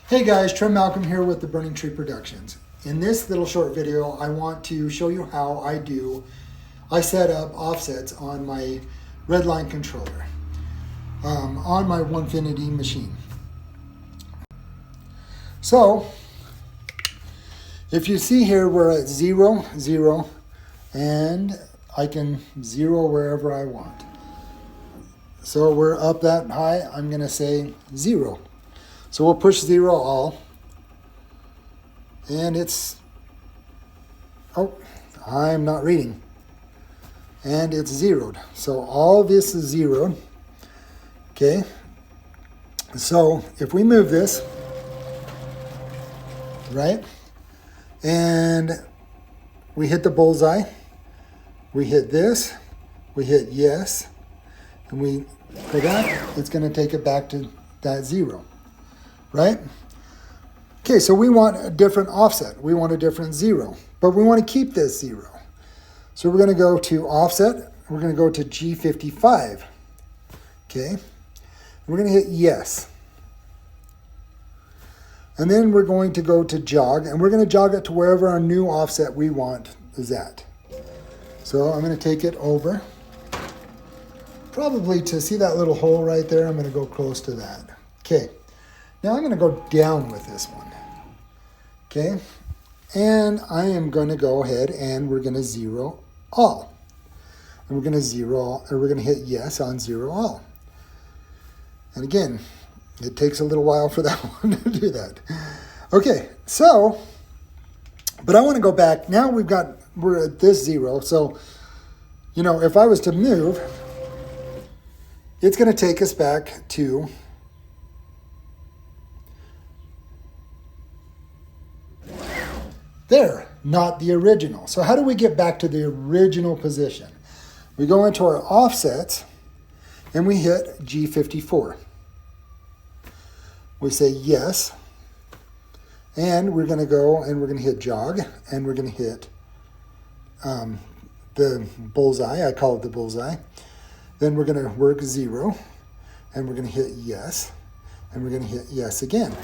Hey guys, Trim Malcolm here with the Burning Tree Productions. In this little short video, I want to show you how I set up offsets on my Redline controller on my Onefinity machine. So, if you see here, we're at 0, 0, and I can 0 wherever I want. So we're up that high, I'm going to say 0. So we'll push 0 all, and it's, oh, I'm not reading, and it's zeroed. So all this is zeroed, okay? So if we move this, right, and we hit the bullseye, we hit this, we hit yes, and we, for that, it's gonna take it back to that 0. Right? Okay, so we want a different offset. We want a different 0, but we want to keep this 0. So we're going to go to offset. We're going to go to G55. Okay, we're going to hit yes. And then we're going to go to jog, and we're going to jog it to wherever our new offset we want is at. So I'm going to take it over. Probably to see that little hole right there, I'm going to go close to that. Okay. Now I'm going to go down with this one, okay? And I am going to go ahead and we're going to 0 all. And we're going to 0 all, or we're going to hit yes on 0 all. And again, it takes a little while for that one to do that. Okay, so, but I want to go back. Now we're at this 0. So, you know, if I was to move, it's going to take us back to there, not the original. So how do we get back to the original position? We go into our offsets and we hit G54. We say yes, and we're going to go and we're going to hit jog, and we're going to hit the bullseye. I call it the bullseye. Then we're going to work 0, and we're going to hit yes, and we're going to hit yes again.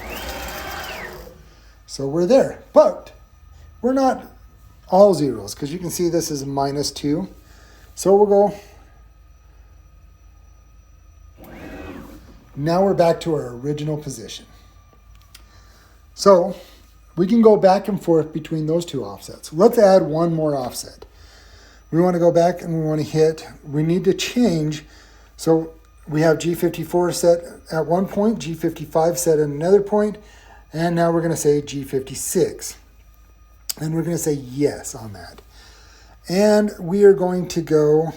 So we're there, but we're not all zeros, because you can see this is -2. So we'll go. Now we're back to our original position. So we can go back and forth between those two offsets. Let's add one more offset. We want to go back and we want to hit, we need to change. So we have G54 set at one point, G55 set at another point, and now we're going to say G56. And we're going to say yes on that. And we are going to go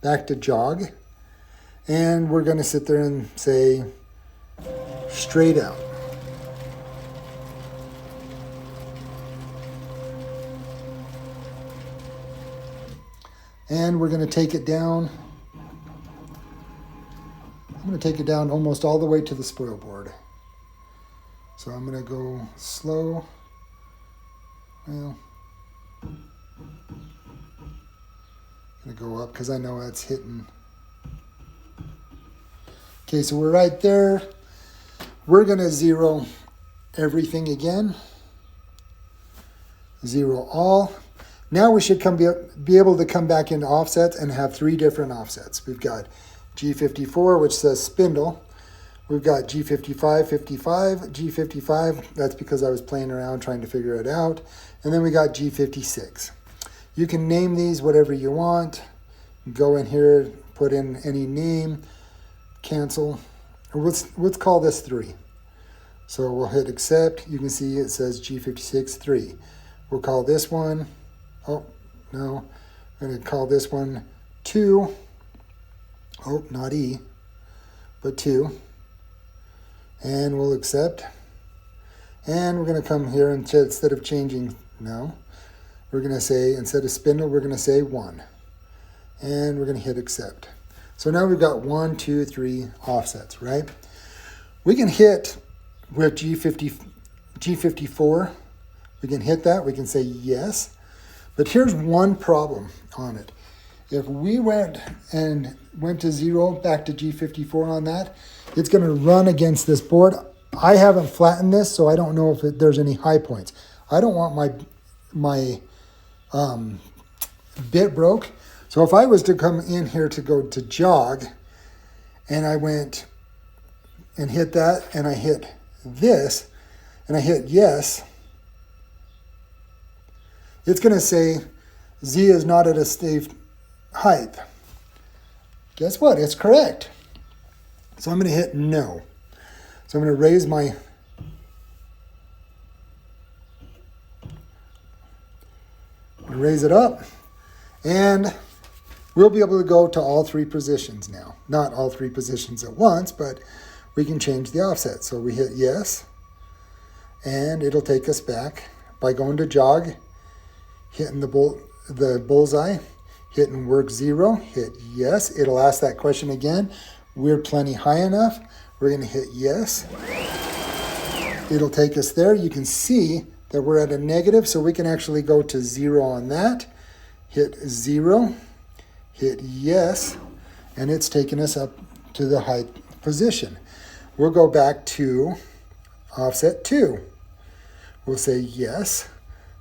back to jog. And we're going to sit there and say straight out. And we're going to take it down. I'm going to take it down almost all the way to the spoil board. So I'm going to go slow. Well, I'm going to go up because I know it's hitting. Okay, so we're right there. We're going to 0 everything again. 0 all. Now we should be able to come back into offsets and have 3 different offsets. We've got G54, which says spindle. We've got G55, 55, G55. That's because I was playing around trying to figure it out. And then we got G56. You can name these whatever you want. Go in here, put in any name, cancel. Let's call this 3. So we'll hit accept. You can see it says G56 3. We'll call this one, oh, no. I'm going to call this one 2. Oh, not E, but 2. And we'll accept. And we're going to come here and instead of changing, no, we're going to say, instead of spindle, we're going to say 1. And we're going to hit accept. So now we've got 1, 2, 3 offsets, right? We can hit with G54. We can hit that. We can say yes. But here's one problem on it. If we went to 0, back to G54 on that, it's going to run against this board I haven't flattened this, so I don't know if there's any high points. I don't want my bit broke. So if I was to come in here to go to jog, and I went and hit that, and I hit this, and I hit yes, it's going to say Z is not at a safe height. Guess what? It's correct. So I'm going to hit no. So I'm going to raise it up, and we'll be able to go to all three positions now. Not all three positions at once, but we can change the offset. So we hit yes, and it'll take us back by going to jog, hitting the bullseye, hitting work 0, hit yes. It'll ask that question again. We're plenty high enough. We're going to hit yes. It'll take us there. You can see that we're at a negative, so we can actually go to 0 on that. Hit 0, hit yes, and it's taking us up to the height position. We'll go back to offset 2. We'll say yes.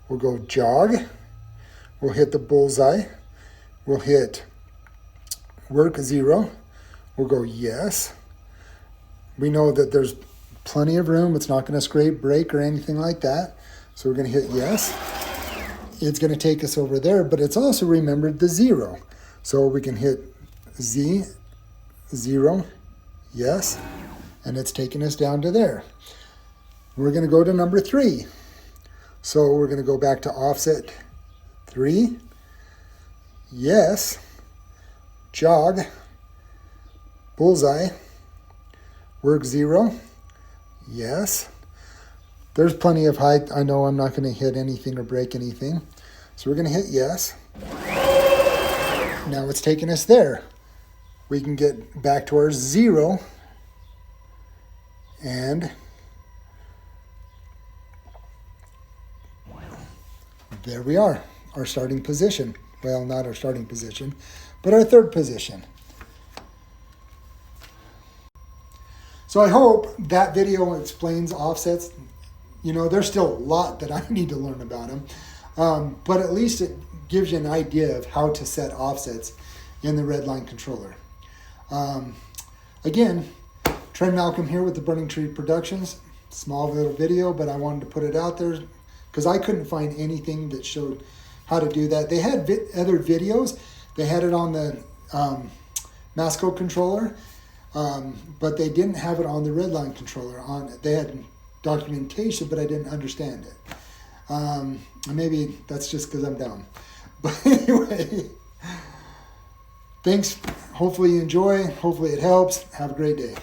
We'll go jog. We'll hit the bullseye. We'll hit work 0. We'll go yes. We know that there's plenty of room. It's not going to scrape, break, or anything like that. So we're going to hit yes. It's going to take us over there, but it's also remembered the 0. So we can hit Z, 0, yes, and it's taking us down to there. We're going to go to number 3. So we're going to go back to offset 3, yes, jog, bullseye, work 0, yes. There's plenty of height. I know I'm not going to hit anything or break anything. So we're going to hit yes. Now it's taking us there. We can get back to our 0, and there we are, our starting position. Well, not our starting position, but our third position. So I hope that video explains offsets. You know, there's still a lot that I need to learn about them, but at least it gives you an idea of how to set offsets in the Redline controller. Again, Trent Malcolm here with the Burning Tree Productions. Small little video, but I wanted to put it out there because I couldn't find anything that showed how to do that. They had other videos. They had it on the Masco controller, but they didn't have it on the Redline controller. They had documentation, but I didn't understand it. Maybe that's just because I'm dumb. But anyway, thanks. Hopefully you enjoy. Hopefully it helps. Have a great day.